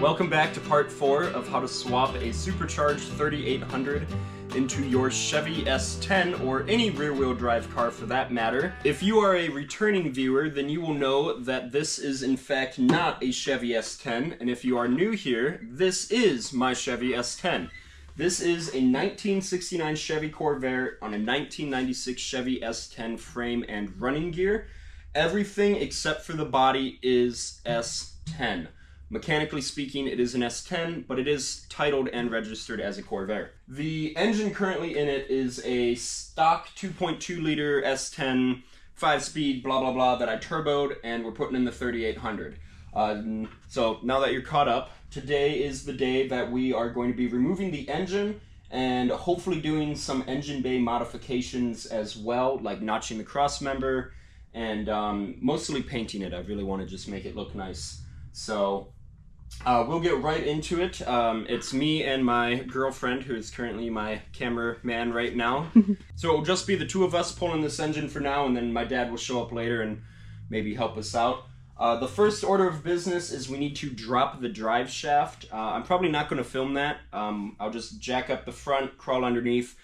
Welcome back to part 4 of how to swap a supercharged 3800 into your Chevy S10 or any rear-wheel drive car for that matter. If you are a returning viewer, then you will know that this is in fact not a Chevy S10, and if you are new here, this is my Chevy S10. This is a 1969 Chevy Corvair on a 1996 Chevy S10 frame and running gear. Everything except for the body is S10. Mechanically speaking, it is an S10, but it is titled and registered as a Corvair. The engine currently in it is a stock 2.2 liter S10, 5-speed, blah blah blah, that I turboed, and we're putting in the 3800. So now that you're caught up, today is the day that we are going to be removing the engine and hopefully doing some engine bay modifications as well, like notching the cross member and mostly painting it. I really want to just make it look nice. So we'll get right into it. It's me and my girlfriend, who is currently my cameraman right now. So it'll just be the two of us pulling this engine for now, and then my dad will show up later and maybe help us out. The first order of business is we need to drop the drive shaft. I'm probably not going to film that. I'll just jack up the front, crawl underneath,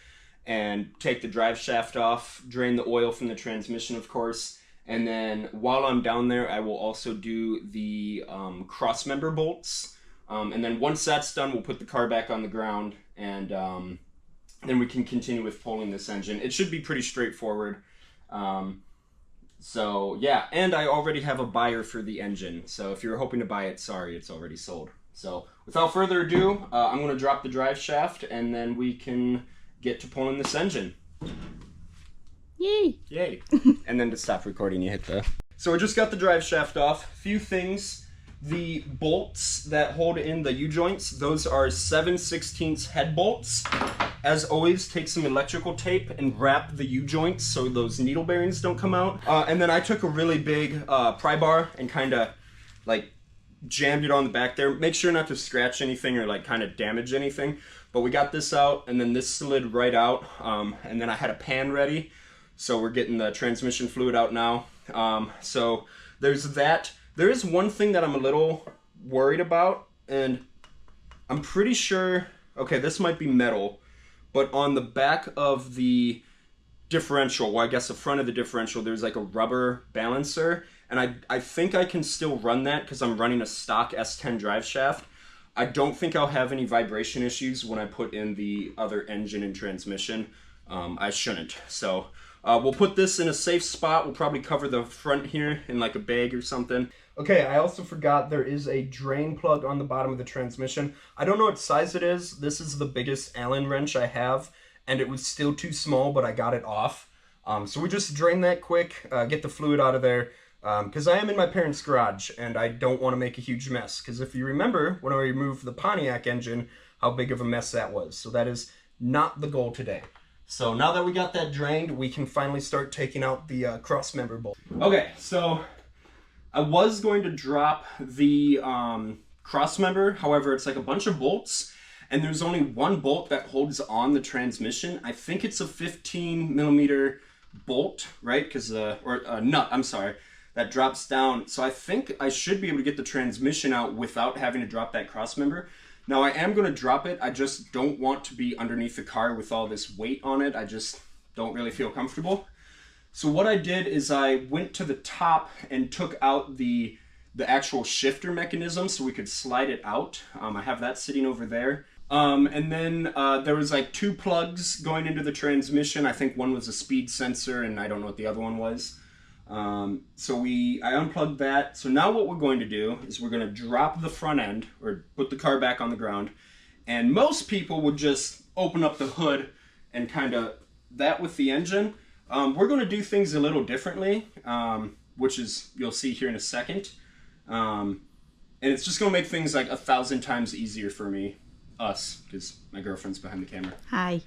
and take the drive shaft off, drain the oil from the transmission, of course. And then while I'm down there, I will also do the cross member bolts. And then once that's done, we'll put the car back on the ground, and then we can continue with pulling this engine. It should be pretty straightforward. So yeah, and I already have a buyer for the engine. So if you're hoping to buy it, sorry, it's already sold. So without further ado, I'm going to drop the drive shaft, and then we can get to pulling this engine. Yay! Yay! And then to stop recording, you hit the... So we just got the drive shaft off. Few things. The bolts that hold in the U-joints, those are 7/16 head bolts. As always, take some electrical tape and wrap the U-joints so those needle bearings don't come out. And then I took a really big pry bar and kind of like jammed it on the back there. Make sure not to scratch anything or like kind of damage anything. But we got this out, and then this slid right out. And then I had a pan ready. So we're getting the transmission fluid out now. So there's that. There is one thing that I'm a little worried about, and I'm pretty sure, okay, this might be metal, but on the back of the differential, well, I guess the front of the differential, there's like a rubber balancer, and I think I can still run that because I'm running a stock S10 drive shaft. I don't think I'll have any vibration issues when I put in the other engine and transmission. I shouldn't. So we'll put this in a safe spot. We'll probably cover the front here in like a bag or something. Okay, I also forgot there is a drain plug on the bottom of the transmission. I don't know what size it is. This is the biggest Allen wrench I have, and it was still too small, but I got it off. So we just drain that quick, get the fluid out of there, because I am in my parents' garage, and I don't want to make a huge mess. Because if you remember, when I removed the Pontiac engine, how big of a mess that was. So that is not the goal today. So now that we got that drained, we can finally start taking out the cross member bolt. Okay, so I was going to drop the cross member. However, it's like a bunch of bolts, and there's only one bolt that holds on the transmission. I think it's a 15 millimeter bolt, right? Because or a nut, I'm sorry, that drops down. So I think I should be able to get the transmission out without having to drop that cross member. Now I am going to drop it. I just don't want to be underneath the car with all this weight on it. I just don't really feel comfortable. So what I did is I went to the top and took out the actual shifter mechanism so we could slide it out. I have that sitting over there. And then there was like 2 plugs going into the transmission. I think one was a speed sensor, and I don't know what the other one was. So I unplugged that. So now what we're going to do is we're going to drop the front end, or put the car back on the ground. And most people would just open up the hood and kind of that with the engine. We're going to do things a little differently, which is, you'll see here in a second. And it's just going to make things like 1,000 times easier for us, because my girlfriend's behind the camera. Hi.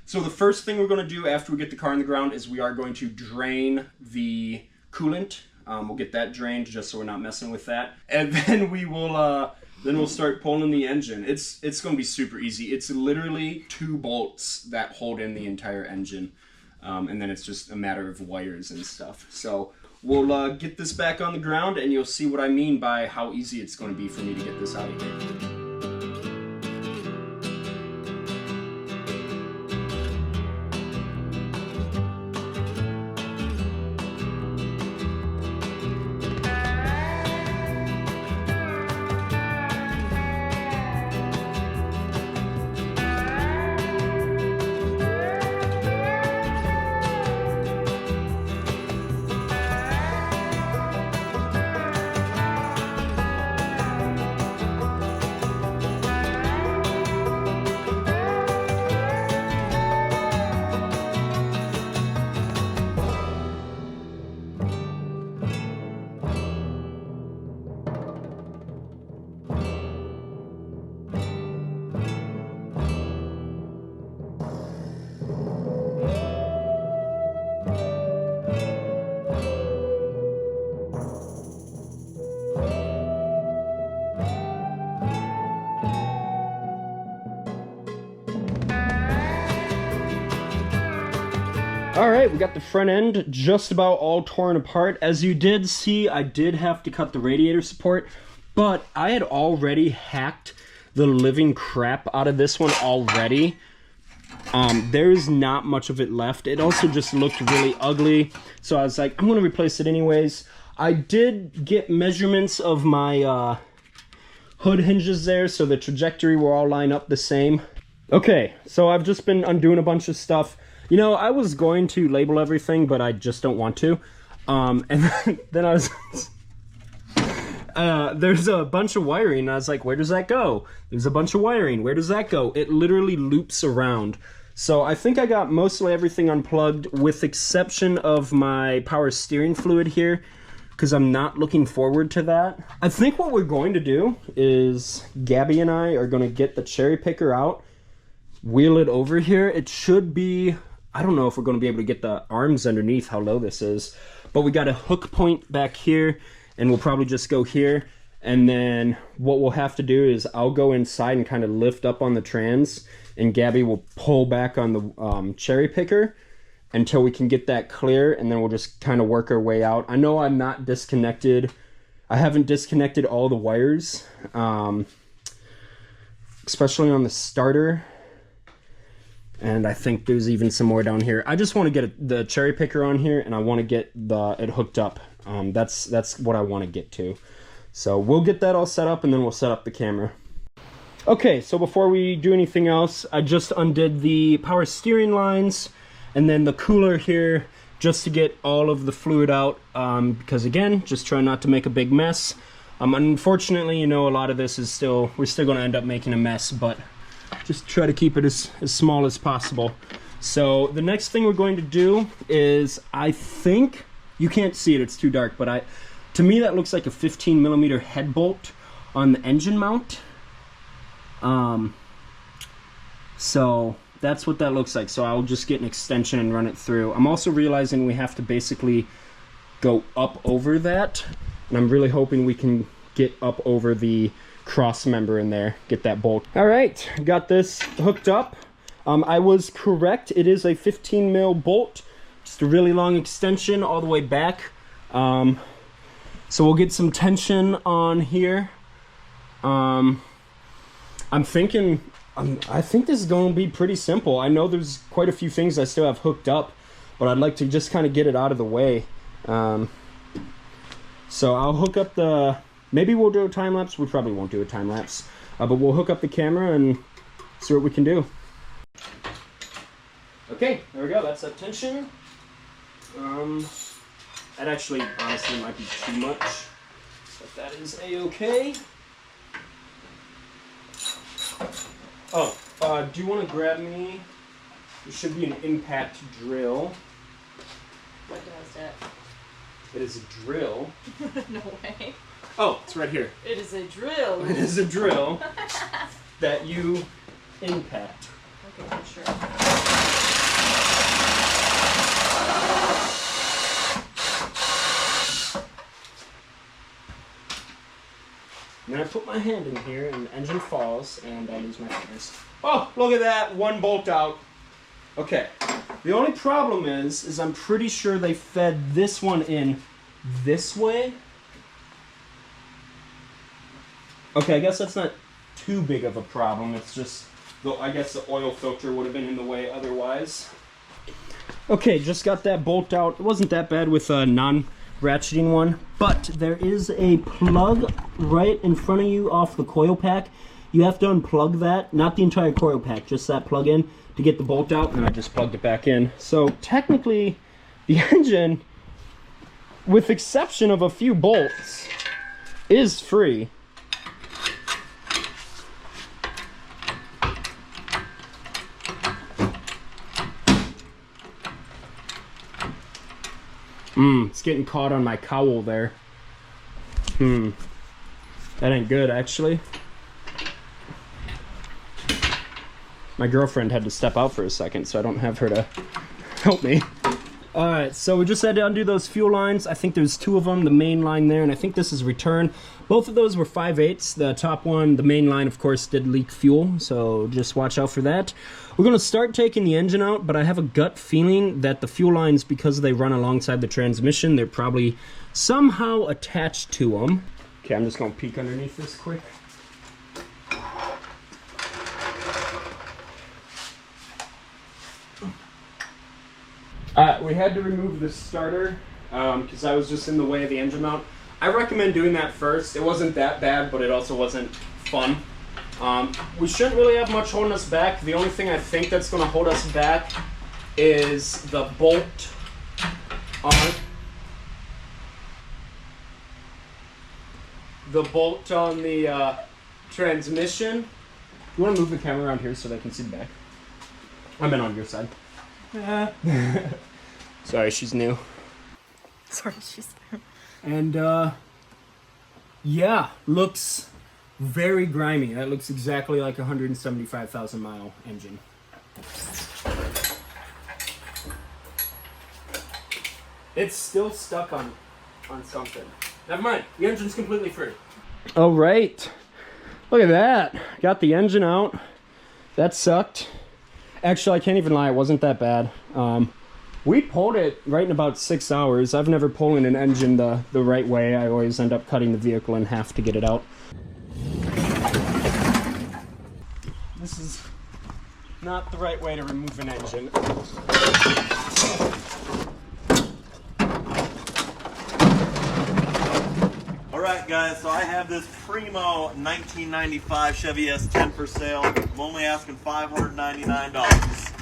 So the first thing we're going to do after we get the car in the ground is we are going to drain the coolant. We'll get that drained just so we're not messing with that. And then we'll start pulling the engine. It's going to be super easy. It's literally 2 bolts that hold in the entire engine. And then it's just a matter of wires and stuff. So we'll get this back on the ground and you'll see what I mean by how easy it's going to be for me to get this out of here. Alright, we got the front end just about all torn apart. As you did see, I did have to cut the radiator support, but I had already hacked the living crap out of this one already. There's not much of it left. It also just looked really ugly, so I was like, I'm going to replace it anyways. I did get measurements of my hood hinges there, so the trajectory will all line up the same. Okay, so I've just been undoing a bunch of stuff. You know, I was going to label everything, but I just don't want to. And then I was... there's a bunch of wiring, and I was like, where does that go? There's a bunch of wiring. Where does that go? It literally loops around. So I think I got mostly everything unplugged, with exception of my power steering fluid here, because I'm not looking forward to that. I think what we're going to do is Gabby and I are going to get the cherry picker out, wheel it over here. It should be... I don't know if we're going to be able to get the arms underneath how low this is, but we got a hook point back here, and we'll probably just go here. And then what we'll have to do is I'll go inside and kind of lift up on the trans, and Gabby will pull back on the cherry picker until we can get that clear, and then we'll just kind of work our way out. I know I'm not disconnected. I haven't disconnected all the wires, especially on the starter. And I think there's even some more down here. I just want to get the cherry picker on here, and I want to get it hooked up. That's what I want to get to. So we'll get that all set up, and then we'll set up the camera. Okay, so before we do anything else, I just undid the power steering lines, and then the cooler here, just to get all of the fluid out, because again, just trying not to make a big mess. Unfortunately, you know, a lot of this is we're still going to end up making a mess, but just try to keep it as small as possible. So the next thing we're going to do is, I think, you can't see it, it's too dark, but to me that looks like a 15mm head bolt on the engine mount. So that's what that looks like. So I'll just get an extension and run it through. I'm also realizing we have to basically go up over that, and I'm really hoping we can get up over the cross member in there, get that bolt. All right, got this hooked up. I was correct, it is a 15mm bolt, just a really long extension all the way back. So we'll get some tension on here. I think this is going to be pretty simple. I know there's quite a few things I still have hooked up, but I'd like to just kind of get it out of the way. So I'll hook up the... Maybe we'll do a time lapse. We probably won't do a time lapse, but we'll hook up the camera and see what we can do. Okay, there we go. That's that tension. That actually, honestly, might be too much, but that is a-okay. Oh, do you want to grab me? There should be an impact drill. What does that? It is a drill. No way. Oh, it's right here. It is a drill. It is a drill that you impact. Okay, sure. And then I put my hand in here, and the engine falls, and I lose my fingers. Oh, look at that! One bolt out. Okay. The only problem is I'm pretty sure they fed this one in this way. Okay, I guess that's not too big of a problem. It's just, I guess the oil filter would have been in the way otherwise. Okay, just got that bolt out. It wasn't that bad with a non-ratcheting one, but there is a plug right in front of you off the coil pack. You have to unplug that, not the entire coil pack, just that plug-in to get the bolt out, and then I just plugged it back in. So technically, the engine, with exception of a few bolts, is free. It's getting caught on my cowl there. That ain't good, actually. My girlfriend had to step out for a second, so I don't have her to help me. Alright, so we just had to undo those fuel lines. I think there's 2 of them, the main line there, and I think this is return. Both of those were 5/8. The top one, the main line, of course, did leak fuel, so just watch out for that. We're going to start taking the engine out, but I have a gut feeling that the fuel lines, because they run alongside the transmission, they're probably somehow attached to them. Okay, I'm just going to peek underneath this quick. We had to remove the starter because I was just in the way of the engine mount. I recommend doing that first. It wasn't that bad, but it also wasn't fun. We shouldn't really have much holding us back. The only thing I think that's going to hold us back is the bolt on the transmission. You want to move the camera around here so they can see the back? I've been on your side. Sorry, she's new. Sorry, she's new. And yeah, looks very grimy. That looks exactly like a 175,000 mile engine. It's still stuck on something. Never mind, the engine's completely free. All right, look at that. Got the engine out. That sucked. Actually, I can't even lie, it wasn't that bad. We pulled it right in about 6 hours. I've never pulled in an engine the right way. I always end up cutting the vehicle in half to get it out. This is not the right way to remove an engine. Alright guys, so I have this primo 1995 Chevy S10 for sale. I'm only asking $599.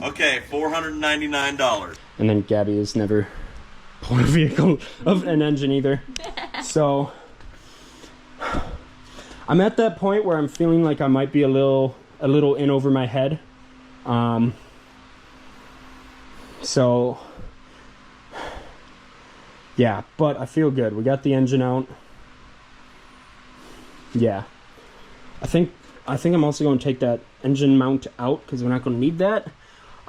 Okay, $499. And then Gabby has never pulled a vehicle of an engine either. So I'm at that point where I'm feeling like I might be a little in over my head. So yeah, but I feel good. We got the engine out. Yeah. I think I'm also going to take that engine mount out because we're not going to need that.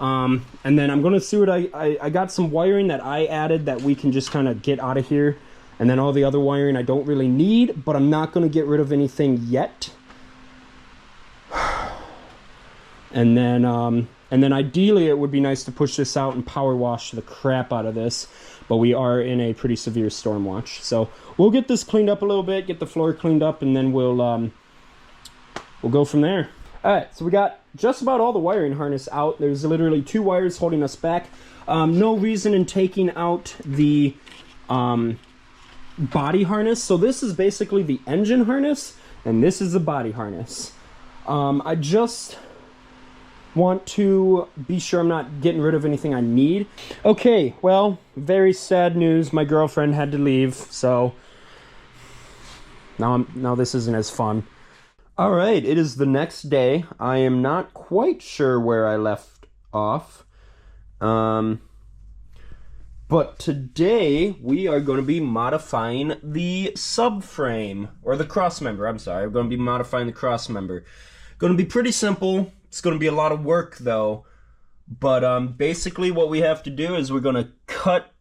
And then I'm going to see what I got some wiring that I added that we can just kind of get out of here. And then all the other wiring I don't really need, but I'm not going to get rid of anything yet. And then ideally it would be nice to push this out and power wash the crap out of this. But we are in a pretty severe storm watch. So we'll get this cleaned up a little bit, get the floor cleaned up, and then we'll go from there. All right, so we got just about all the wiring harness out. There's literally 2 wires holding us back. No reason in taking out the body harness. So this is basically the engine harness, and this is the body harness. I just want to be sure I'm not getting rid of anything I need. Okay, well, very sad news. My girlfriend had to leave, so now this isn't as fun. All right, it is the next day. I am not quite sure where I left off. But today we are going to be modifying the subframe, or the crossmember. I'm sorry, we're going to be modifying the crossmember. Going to be pretty simple. It's going to be a lot of work though. But basically what we have to do is we're going to cut,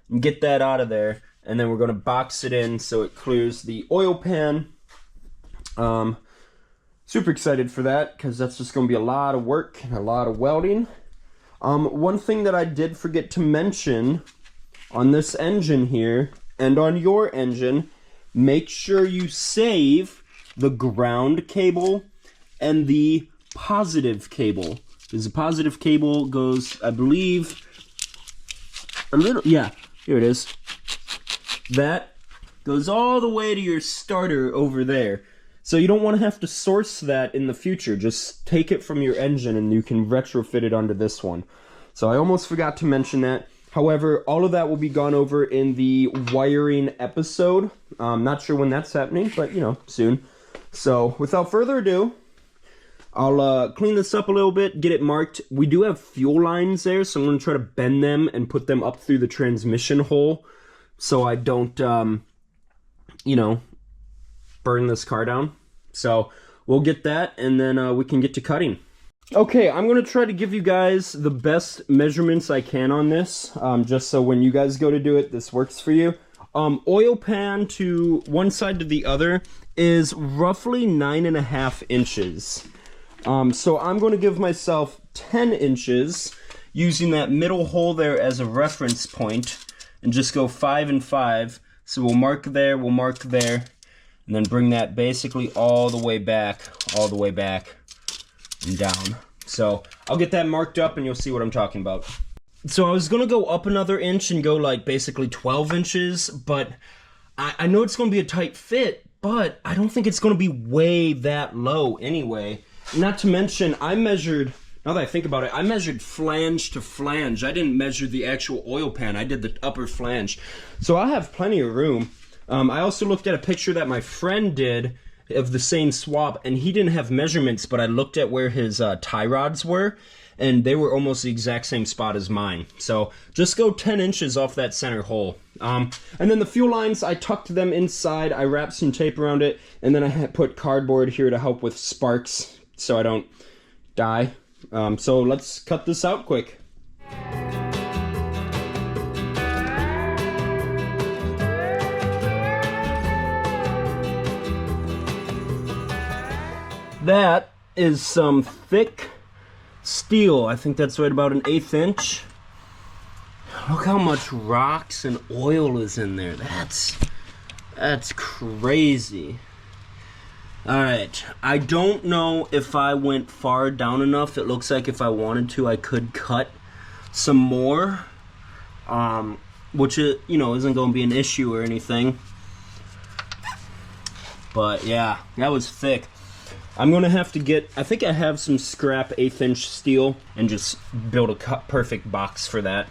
and get that out of there. And then we're going to box it in so it clears the oil pan. Super excited for that because that's just going to be a lot of work and a lot of welding. One thing that I did forget to mention on this engine here, and on your engine, make sure you save the ground cable and the positive cable. Because the positive cable goes, I believe, a little, yeah, here it is. That goes all the way to your starter over there. So you don't want to have to source that in the future. Just take it from your engine and you can retrofit it onto this one. So I almost forgot to mention that. However, all of that will be gone over in the wiring episode. Not sure when that's happening, but you know, soon. So without further ado, I'll clean this up a little bit, get it marked. We do have fuel lines there, so I'm going to try to bend them and put them up through the transmission hole so I don't, you know, burn this car down. So we'll get that, and then we can get to cutting. Okay, I'm going to try to give you guys the best measurements I can on this, just so when you guys go to do it, this works for you. Oil pan to one side to the other is roughly 9.5 inches. So I'm going to give myself 10 inches using that middle hole there as a reference point and just go 5 and 5. So we'll mark there, and then bring that basically all the way back and down. So I'll get that marked up and you'll see what I'm talking about. So I was going to go up another inch and go like basically 12 inches, but I know it's going to be a tight fit, but I don't think it's going to be way that low anyway. Not to mention, I measured, now that I think about it, I measured flange to flange. I didn't measure the actual oil pan. I did the upper flange. So I have plenty of room. I also looked at a picture that my friend did of the same swap, and he didn't have measurements, but I looked at where his tie rods were, and they were almost the exact same spot as mine. So just go 10 inches off that center hole. And then the fuel lines, I tucked them inside. I wrapped some tape around it, and then I put cardboard here to help with sparks, so I don't die. So let's cut this out quick. That is some thick steel. I think that's right about 1/8 inch. Look how much rocks and oil is in there. That's crazy. Alright, I don't know if I went far down enough. It looks like if I wanted to, I could cut some more, which, you know, isn't going to be an issue or anything. But yeah, that was thick. I'm going to have to get, I think I have some scrap 1/8 inch steel and just build a perfect box for that.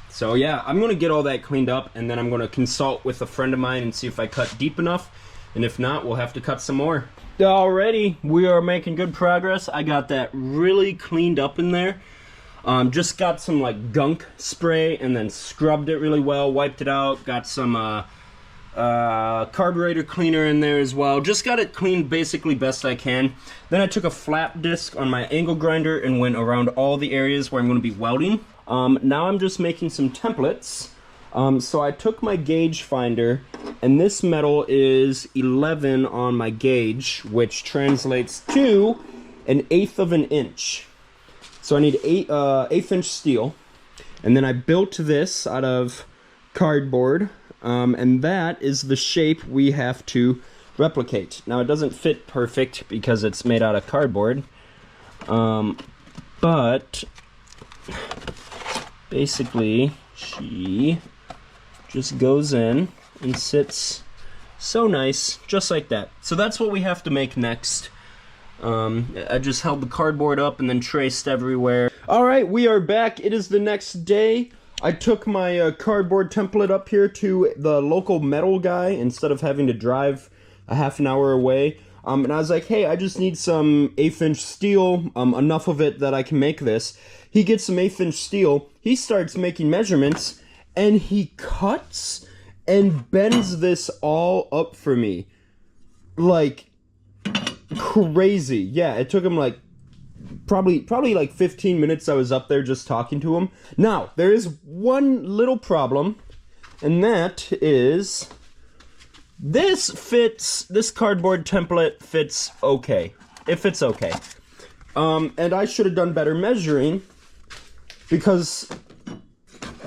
So yeah, I'm going to get all that cleaned up, and then I'm going to consult with a friend of mine and see if I cut deep enough. And if not, we'll have to cut some more. Alrighty, we are making good progress. I got that really cleaned up in there. Just got some like gunk spray and then scrubbed it really well, wiped it out. Got some carburetor cleaner in there as well. Just got it cleaned basically best I can. Then I took a flat disc on my angle grinder and went around all the areas where I'm going to be welding. Now I'm just making some templates. So I took my gauge finder, and this metal is 11 on my gauge, which translates to 1/8 of an inch. So I need 1/8 inch steel, and then I built this out of cardboard, and that is the shape we have to replicate. Now it doesn't fit perfect because it's made out of cardboard, but basically she just goes in and sits so nice, just like that. So that's what we have to make next. I just held the cardboard up and then traced everywhere. Alright, we are back. It is the next day. I took my cardboard template up here to the local metal guy instead of having to drive a half an hour away. And I was like, hey, I just need some 1/8 inch steel, enough of it that I can make this. He gets some 1/8 inch steel. He starts making measurements, and he cuts and bends this all up for me. Like, crazy. Yeah, it took him like, probably like 15 minutes I was up there just talking to him. Now, there is one little problem, and that is, this cardboard template fits okay. It fits okay. And I should have done better measuring, because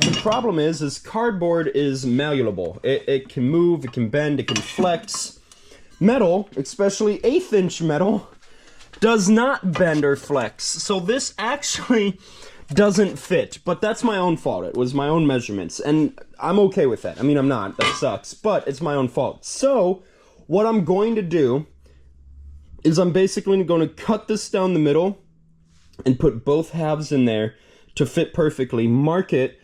the problem is cardboard is malleable. It can move, it can bend, it can flex. Metal, especially 1/8 inch metal, does not bend or flex. So this actually doesn't fit, but that's my own fault. It was my own measurements, and I'm okay with that. I mean, I'm not, that sucks, but it's my own fault. So what I'm going to do is I'm basically going to cut this down the middle and put both halves in there to fit perfectly, mark it,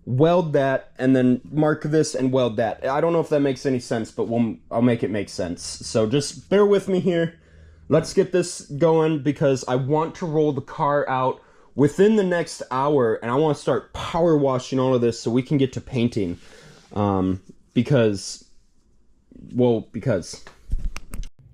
weld that, and then mark this and weld that. I don't know if that makes any sense, but I'll make it make sense. So just bear with me here. Let's get this going, because I want to roll the car out within the next hour, and I want to start power washing all of this so we can get to painting. Because...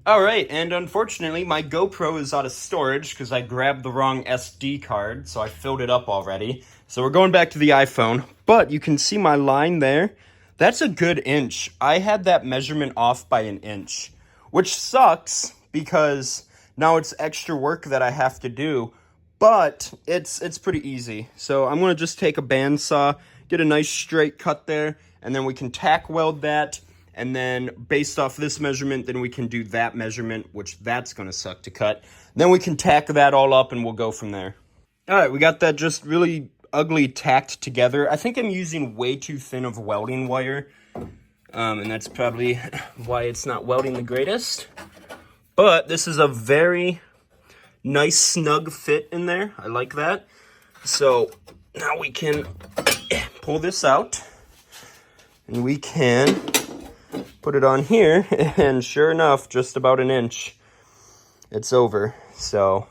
Alright, and unfortunately my GoPro is out of storage because I grabbed the wrong SD card, so I filled it up already. So we're going back to the iPhone, but you can see my line there. That's a good inch. I had that measurement off by an inch, which sucks because now it's extra work that I have to do, but it's pretty easy. So I'm going to just take a bandsaw, get a nice straight cut there, and then we can tack weld that. And then based off this measurement, then we can do that measurement, which that's going to suck to cut. Then we can tack that all up and we'll go from there. All right, we got that just really ugly tacked together. I think I'm using way too thin of welding wire. And that's probably why it's not welding the greatest. But this is a very nice snug fit in there. I like that. So now we can pull this out. And we can put it on here, and sure enough, just about an inch, it's over. So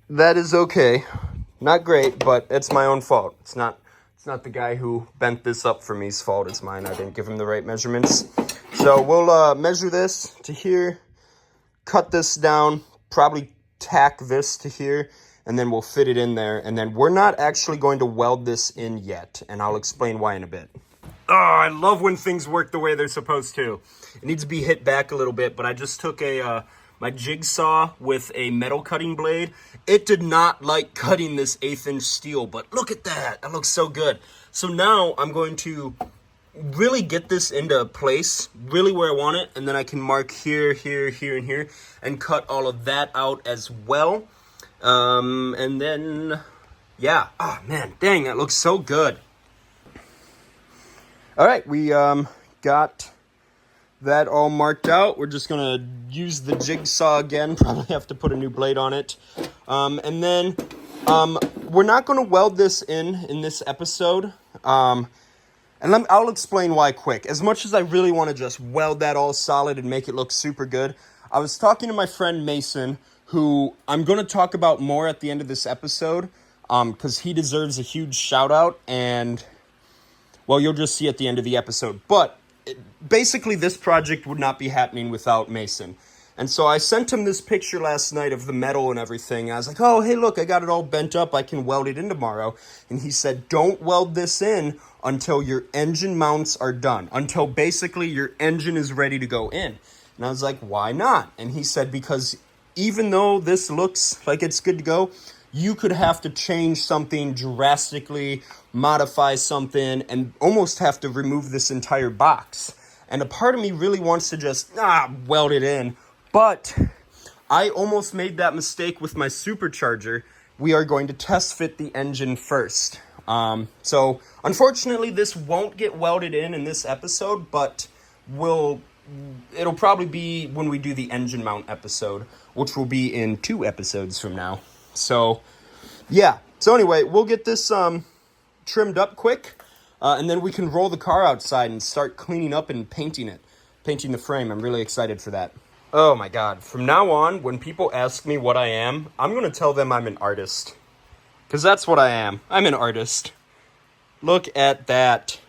that is okay. Not great, but it's my own fault. It's not the guy who bent this up for me's fault. It's mine. I didn't give him the right measurements. So we'll measure this to here, cut this down, probably tack this to here, and then we'll fit it in there. And then we're not actually going to weld this in yet, and I'll explain why in a bit. Oh, I love when things work the way they're supposed to. It needs to be hit back a little bit, but I just took my jigsaw with a metal cutting blade. It did not like cutting this 1/8 inch steel, but look at that. That looks so good. So now I'm going to really get this into place, really where I want it, and then I can mark here, here, here, and here, and cut all of that out as well. And then, yeah. Oh, man, dang, that looks so good. All right, we got that all marked out. We're just going to use the jigsaw again. Probably have to put a new blade on it. And then we're not going to weld this in this episode. And I'll explain why quick. As much as I really want to just weld that all solid and make it look super good, I was talking to my friend Mason, who I'm going to talk about more at the end of this episode, because he deserves a huge shout out, and well, you'll just see at the end of the episode. But basically, this project would not be happening without Mason. And so I sent him this picture last night of the metal and everything. I was like, oh, hey, look, I got it all bent up. I can weld it in tomorrow. And he said, don't weld this in until your engine mounts are done, until basically your engine is ready to go in. And I was like, why not? And he said, because even though this looks like it's good to go, you could have to change something drastically, modify something, and almost have to remove this entire box. And a part of me really wants to just weld it in, but I almost made that mistake with my supercharger. We are going to test fit the engine first. So unfortunately, this won't get welded in this episode, but it'll probably be when we do the engine mount episode, which will be in 2 episodes from now. So, yeah. So anyway, we'll get this trimmed up quick, and then we can roll the car outside and start cleaning up and painting the frame. I'm really excited for that. Oh my God. From now on, when people ask me what I am, I'm going to tell them I'm an artist. Because that's what I am. I'm an artist. Look at that.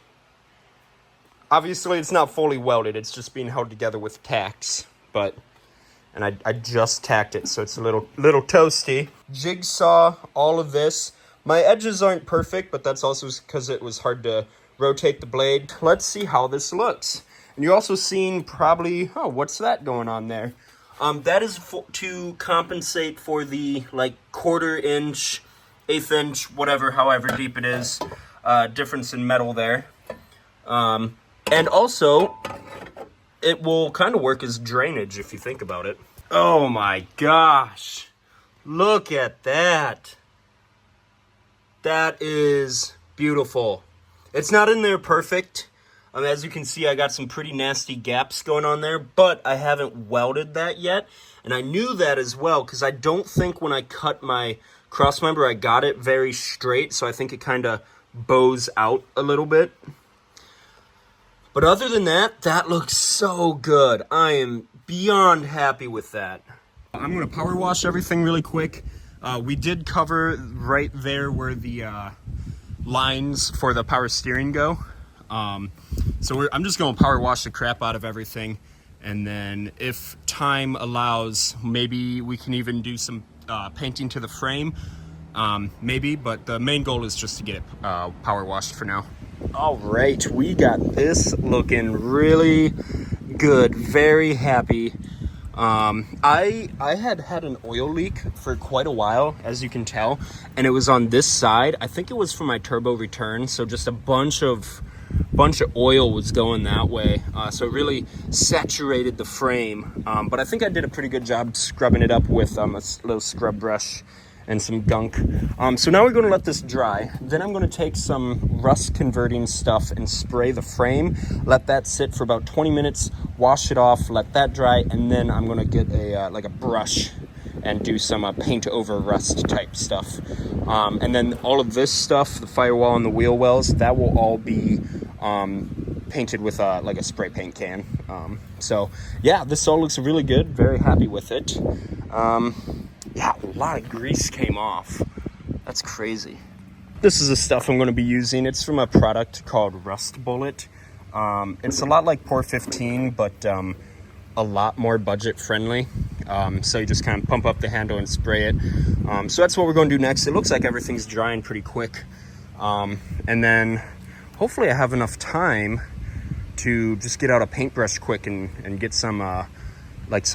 Obviously, it's not fully welded. It's just being held together with tacks. And I just tacked it, so it's a little toasty. Jigsaw, all of this. My edges aren't perfect, but that's also because it was hard to rotate the blade. Let's see how this looks. And you're also seeing probably, oh, what's that going on there? That is to compensate for the 1/4 inch 1/8 inch, whatever, however deep it is. Difference in metal there. And also, it will kind of work as drainage if you think about it. Oh my gosh. Look at that. That is beautiful. It's not in there perfect. As you can see, I got some pretty nasty gaps going on there, but I haven't welded that yet. And I knew that as well, because I don't think when I cut my cross member, I got it very straight. So I think it kind of bows out a little bit. But other than that, that looks so good. I am beyond happy with that. I'm going to power wash everything really quick. We did cover right there where the lines for the power steering go. So I'm just going to power wash the crap out of everything. And then if time allows, maybe we can even do some painting to the frame. Maybe, but the main goal is just to get it power washed for now. All right, we got this looking really good. Very happy. I had an oil leak for quite a while, as you can tell, and it was on this side. I think it was from my turbo return, so just a bunch of oil was going that way, so it really saturated the frame. But I think I did a pretty good job scrubbing it up with a little scrub brush and some gunk. So now we're going to let this dry. Then I'm going to take some rust converting stuff and spray the frame, let that sit for about 20 minutes, wash it off, let that dry, and then I'm going to get a like a brush and do some paint over rust type stuff. And then all of this stuff, the firewall and the wheel wells, that will all be painted with like a spray paint can. So yeah, this all looks really good. Very happy with it. Yeah, a lot of grease came off. That's crazy. This is the stuff I'm going to be using. It's from a product called Rust Bullet. It's a lot like Pour 15, but a lot more budget friendly. So you just kind of pump up the handle and spray it. So that's what we're going to do next. It looks like everything's drying pretty quick. And then hopefully I have enough time to just get out a paintbrush quick and get some I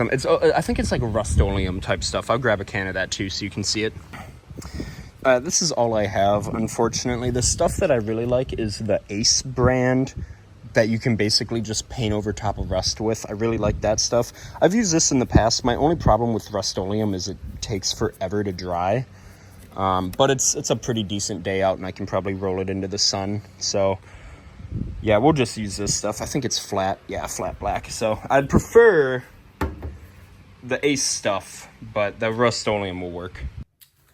think it's like Rust-Oleum type stuff. I'll grab a can of that too so you can see it. This is all I have, unfortunately. The stuff that I really like is the Ace brand that you can basically just paint over top of rust with. I really like that stuff. I've used this in the past. My only problem with Rust-Oleum is it takes forever to dry. But it's a pretty decent day out and I can probably roll it into the sun. So yeah, we'll just use this stuff. I think it's flat. Yeah, flat black. So I'd prefer the Ace stuff, but the Rust-Oleum will work.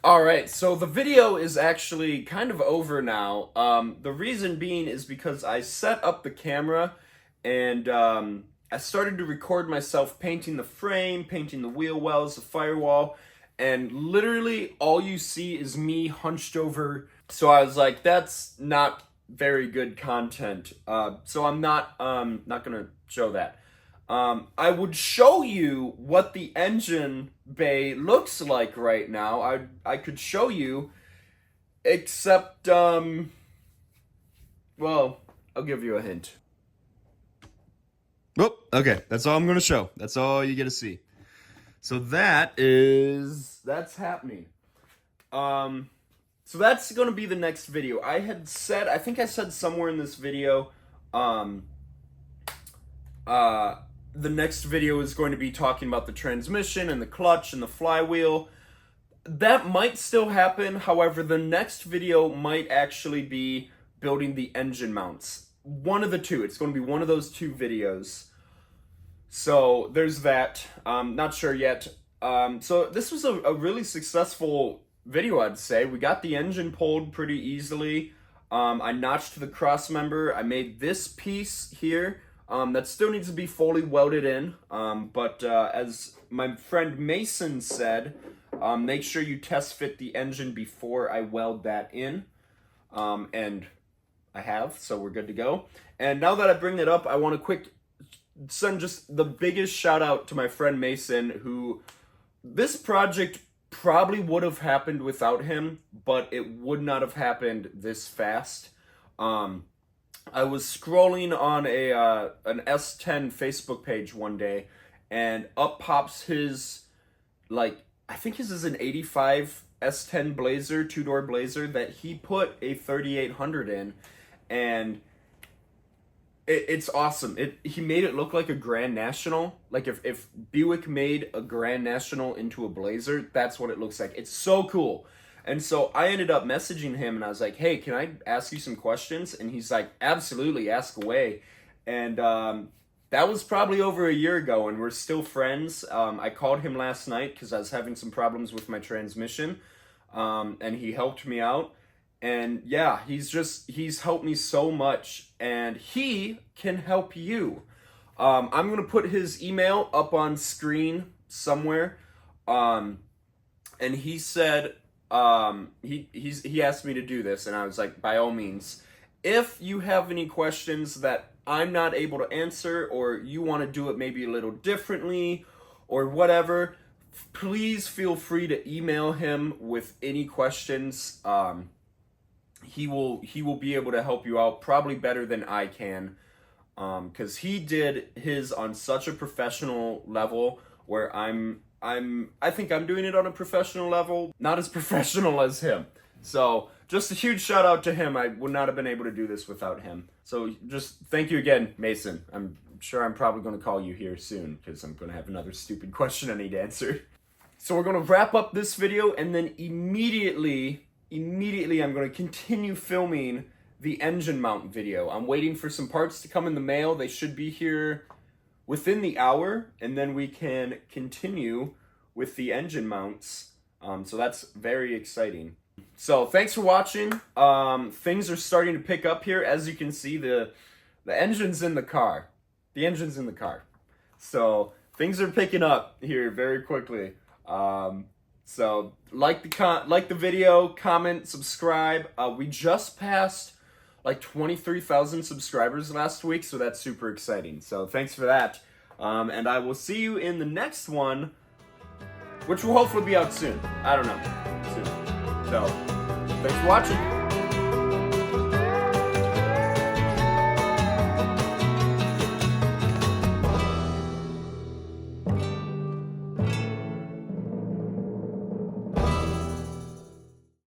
Alright, so the video is actually kind of over now. The reason being is because I set up the camera and I started to record myself painting the frame, painting the wheel wells, the firewall, and literally all you see is me hunched over. So I was like, that's not very good content. So I'm not gonna show that. I would show you what the engine bay looks like right now. I could show you, except, well, I'll give you a hint. Oh, okay, that's all I'm going to show. That's all you get to see. So that's happening. So that's going to be the next video. I think I said somewhere in this video, the next video is going to be talking about the transmission and the clutch and the flywheel. That might still happen. However, the next video might actually be building the engine mounts. One of the two. It's going to be one of those two videos. So there's that. Not sure yet. So this was a really successful video, I'd say. We got the engine pulled pretty easily. I notched the cross member. I made this piece here. That still needs to be fully welded in, but as my friend Mason said, make sure you test fit the engine before I weld that in, and I have, so we're good to go. And now that I bring it up, I want to send just the biggest shout out to my friend Mason, who this project probably would have happened without him, but it would not have happened this fast. I was scrolling on an S10 Facebook page one day, and up pops his, I think his is an 85 S10 Blazer, two-door Blazer, that he put a 3800 in, and it's awesome. He made it look like a Grand National. Like if Buick made a Grand National into a Blazer, that's what it looks like. It's so cool. And so I ended up messaging him, and I was like, hey, can I ask you some questions? And he's like, absolutely, ask away. And that was probably over a year ago, and we're still friends. I called him last night because I was having some problems with my transmission, and he helped me out. And yeah, he's helped me so much, and he can help you. I'm gonna put his email up on screen somewhere. And he said, he asked me to do this, and I was like, by all means, if you have any questions that I'm not able to answer, or you want to do it maybe a little differently, or whatever, please feel free to email him with any questions. He will be able to help you out probably better than I can, because he did his on such a professional level where I think I'm doing it on a professional level, not as professional as him. So just a huge shout out to him. I would not have been able to do this without him. So just thank you again, Mason. I'm sure I'm probably going to call you here soon because I'm going to have another stupid question I need answered. So we're going to wrap up this video, and then immediately I'm going to continue filming the engine mount video. I'm waiting for some parts to come in the mail. They should be here within the hour, and then we can continue with the engine mounts. So that's very exciting. So thanks for watching. Things are starting to pick up here. As you can see, the engine's in the car. The engine's in the car. So things are picking up here very quickly. So like the video, comment, subscribe. We just passed like 23,000 subscribers last week, so that's super exciting. So thanks for that. And I will see you in the next one, which will hopefully be out soon. I don't know. Soon. So thanks for watching.